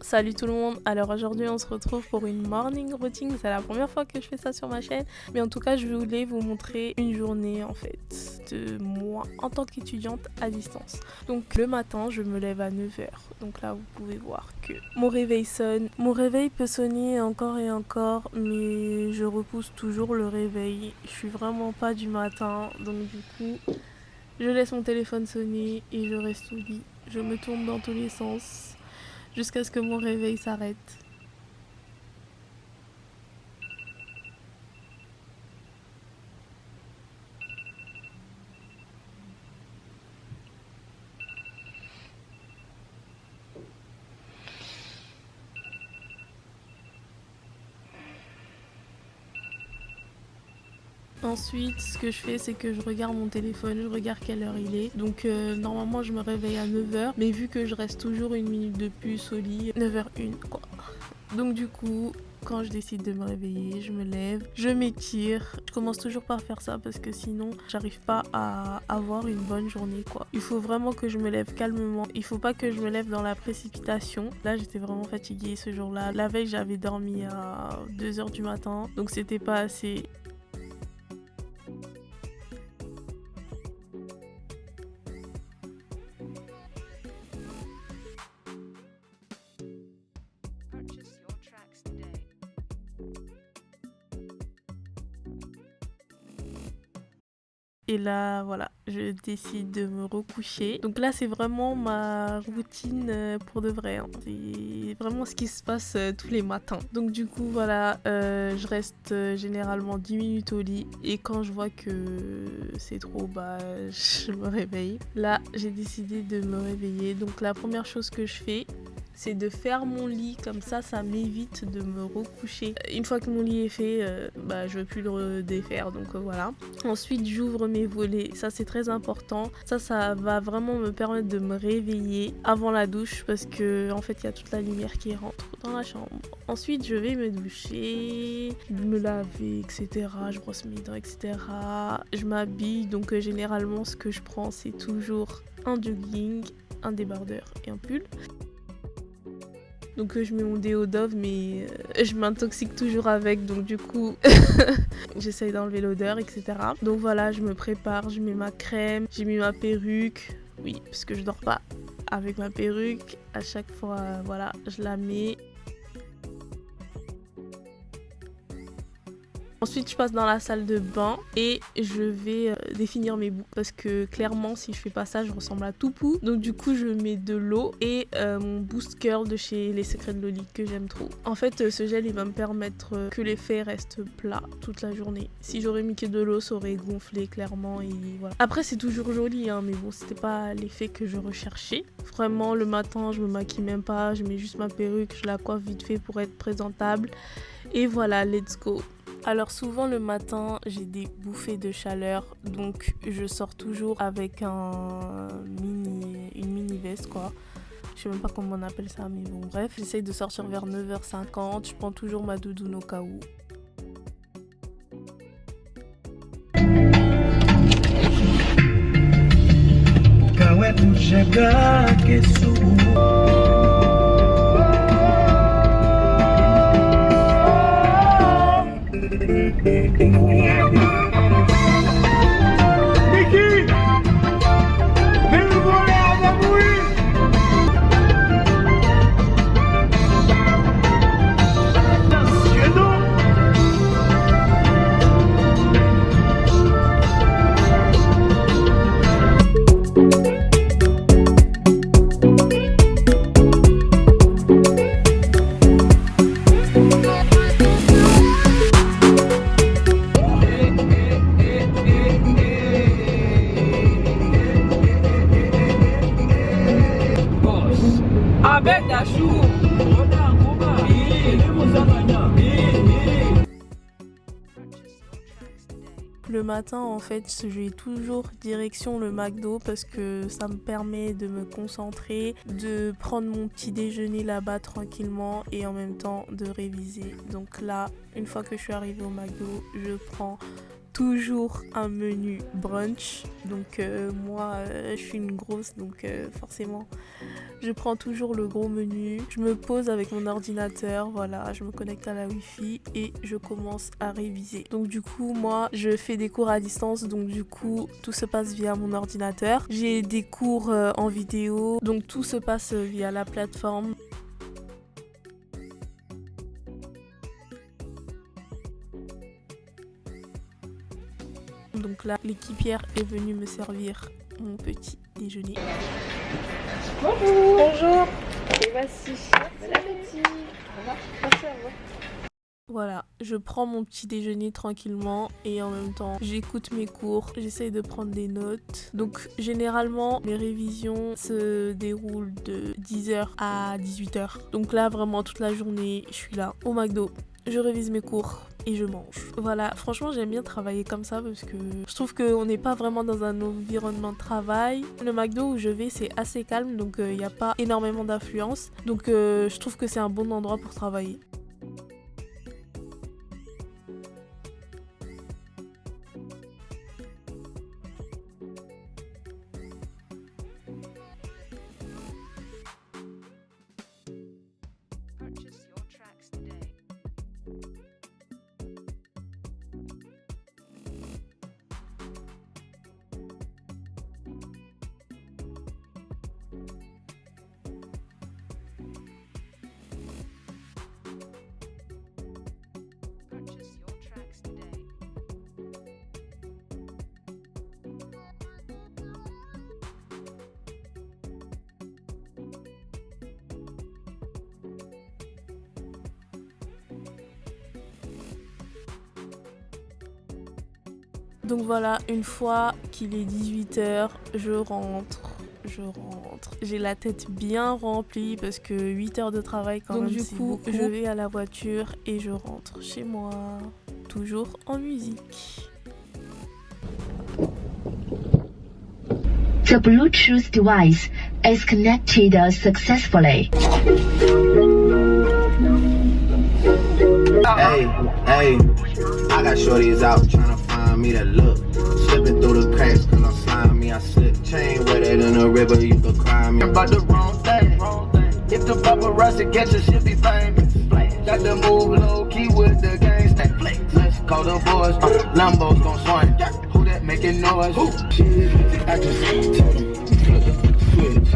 Salut tout le monde, alors aujourd'hui on se retrouve pour une morning routine, c'est la première fois que je fais ça sur ma chaîne, mais en tout cas je voulais vous montrer une journée en fait de moi en tant qu'étudiante à distance. Donc le matin je me lève à 9 heures, donc là vous pouvez voir que mon réveil sonne, mon réveil peut sonner encore et encore, mais je repousse toujours le réveil, je suis vraiment pas du matin, donc du coup je laisse mon téléphone sonner et je reste au lit, je me tourne dans tous les sens jusqu'à ce que mon réveil s'arrête. Ensuite, ce que je fais, c'est que je regarde mon téléphone, je regarde quelle heure il est. Donc normalement, je me réveille à 9 heures, mais vu que je reste toujours une minute de plus au lit, 9h01 quoi. Donc du coup, quand je décide de me réveiller, je me lève, je m'étire. Je commence toujours par faire ça parce que sinon, j'arrive pas à avoir une bonne journée quoi. Il faut vraiment que je me lève calmement. Il faut pas que je me lève dans la précipitation. Là, j'étais vraiment fatiguée ce jour-là. La veille, j'avais dormi à 2 heures du matin, donc c'était pas assez. Purchase your tracks today. Et là, voilà, je décide de me recoucher. Donc là, c'est vraiment ma routine pour de vrai, hein. C'est vraiment ce qui se passe tous les matins. Donc du coup, voilà, je reste généralement 10 minutes au lit. Et quand je vois que c'est trop, bah, je me réveille. Là, j'ai décidé de me réveiller. Donc la première chose que je fais, c'est de faire mon lit, comme ça m'évite de me recoucher. Une fois que mon lit est fait, bah, je veux plus le défaire, donc voilà. Ensuite, j'ouvre mes volets, ça c'est très important. Ça va vraiment me permettre de me réveiller avant la douche parce que en fait, il y a toute la lumière qui rentre dans la chambre. Ensuite, je vais me doucher, me laver, etc. Je brosse mes dents, etc. Je m'habille, donc généralement, ce que je prends, c'est toujours un jogging, un débardeur et un pull. Donc je mets mon déo Dove, mais je m'intoxique toujours avec, donc du coup j'essaye d'enlever l'odeur, etc. Donc voilà, je me prépare, je mets ma crème, j'ai mis ma perruque, oui, parce que je dors pas avec ma perruque, à chaque fois, voilà, je la mets. Ensuite, je passe dans la salle de bain et je vais définir mes boucles parce que clairement, si je fais pas ça, je ressemble à Toupou. Donc du coup, je mets de l'eau et mon Boost Curl de chez Les Secrets de Loli que j'aime trop. En fait, ce gel, il va me permettre que l'effet reste plat toute la journée. Si j'aurais mis que de l'eau, ça aurait gonflé clairement et voilà. Après, c'est toujours joli, hein, mais bon, c'était pas l'effet que je recherchais. Vraiment, le matin, je me maquille même pas, je mets juste ma perruque, je la coiffe vite fait pour être présentable. Et voilà, let's go. Alors souvent le matin j'ai des bouffées de chaleur, donc je sors toujours avec une mini veste quoi. Je sais même pas comment on appelle ça, mais bon bref, j'essaye de sortir vers 9h50, je prends toujours ma doudoune au cas où. Le matin en fait j'ai toujours direction le McDo parce que ça me permet de me concentrer, de prendre mon petit déjeuner là-bas tranquillement et en même temps de réviser. Donc là, une fois que je suis arrivée au McDo, je prends toujours un menu brunch. Donc moi, je suis une grosse, donc forcément, je prends toujours le gros menu. Je me pose avec mon ordinateur, voilà, je me connecte à la Wi-Fi et je commence à réviser. Donc du coup, moi, je fais des cours à distance, donc du coup, tout se passe via mon ordinateur. J'ai des cours en vidéo, donc tout se passe via la plateforme. Donc là, l'équipière est venue me servir mon petit déjeuner. Bonjour. Bonjour. Et voici. Bon appétit. Au revoir. Merci, au revoir. Voilà, je prends mon petit déjeuner tranquillement et en même temps j'écoute mes cours, j'essaye de prendre des notes. Donc généralement mes révisions se déroulent de 10h à 18h. Donc là vraiment toute la journée je suis là au McDo, je révise mes cours et je mange. Voilà, franchement j'aime bien travailler comme ça parce que je trouve qu'on n'est pas vraiment dans un environnement de travail. Le McDo où je vais c'est assez calme donc il n'y a pas énormément d'affluence. Donc je trouve que c'est un bon endroit pour travailler. Purchase your tracks today. Purchase your tracks today. Donc voilà, une fois qu'il est 18h, je rentre. J'ai la tête bien remplie parce que 8 heures de travail quand même. Donc du coup, je vais à la voiture et je rentre chez moi. Toujours en musique. The Bluetooth device is connected successfully. Hey, hey, I got shorties out tryna find me that look. Slipping through the cracks cause I'm slime me, I slip. Chain wetter than a river, you could cry me. About the wrong thing. If the paparazzi catch us, she'll be famous. Got to move low key with the gangsta. Let's call the boys, Lambo's gon' swing. Who that making noise? Who? I just told him, switch.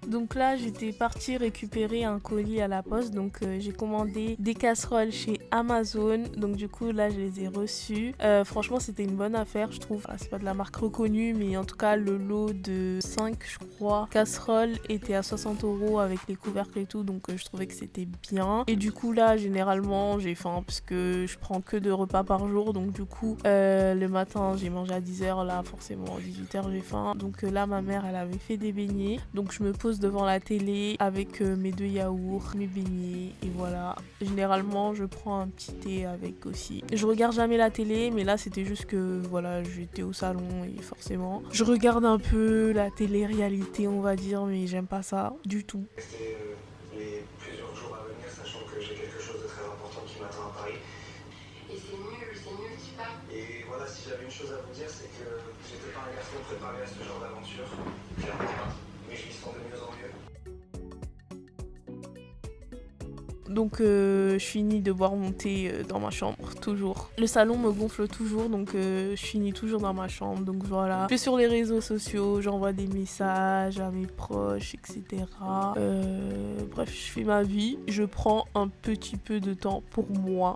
Donc là, j'étais partie récupérer un colis à la poste. Donc j'ai commandé des casseroles chez Amazon. Donc du coup, là, je les ai reçues. Franchement, c'était une bonne affaire, je trouve. Enfin, c'est pas de la marque reconnue, mais en tout cas, le lot de 5, je crois, casseroles était à 60 € avec les couvercles et tout. Donc je trouvais que c'était bien. Et du coup, là, généralement, j'ai faim parce que je prends que 2 repas par jour. Donc du coup, le matin, j'ai mangé à 10h. Là, forcément, à 18h, j'ai faim. Donc là, ma mère, elle avait fait des beignets. Donc je me pose devant la télé avec mes 2 yaourts, mes beignets et voilà. Généralement je prends un petit thé avec aussi. Je regarde jamais la télé mais là c'était juste que voilà j'étais au salon et forcément je regarde un peu la télé-réalité on va dire mais j'aime pas ça du tout. Les plusieurs jours à venir, sachant que j'ai quelque chose de très important qui m'attend à Paris. Et c'est nul que tu parles. Et voilà, si j'avais une chose à vous dire, c'est que j'étais pas un garçon préparé à ce genre d'aventure. Clairement pas. Mais je m'y sens de mieux en mieux. Donc je finis de boire mon thé dans ma chambre, toujours. Le salon me gonfle toujours, donc je finis toujours dans ma chambre. Donc voilà, je suis sur les réseaux sociaux, j'envoie des messages à mes proches, etc. Bref, je fais ma vie. Je prends un petit peu de temps pour moi.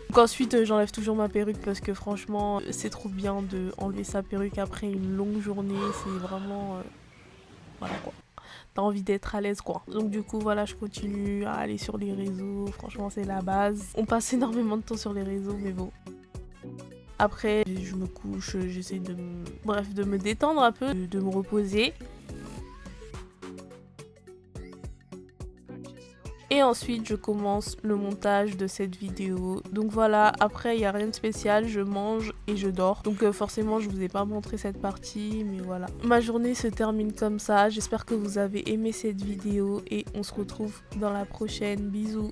Donc ensuite j'enlève toujours ma perruque parce que franchement c'est trop bien de enlever sa perruque après une longue journée, c'est vraiment voilà quoi. T'as envie d'être à l'aise quoi. Donc du coup voilà je continue à aller sur les réseaux, franchement c'est la base. On passe énormément de temps sur les réseaux mais bon. Après je me couche, j'essaie de me détendre un peu, de me reposer. Et ensuite je commence le montage de cette vidéo. Donc voilà, après il n'y a rien de spécial, je mange et je dors. Donc forcément je vous ai pas montré cette partie, mais voilà. Ma journée se termine comme ça, j'espère que vous avez aimé cette vidéo et on se retrouve dans la prochaine. Bisous.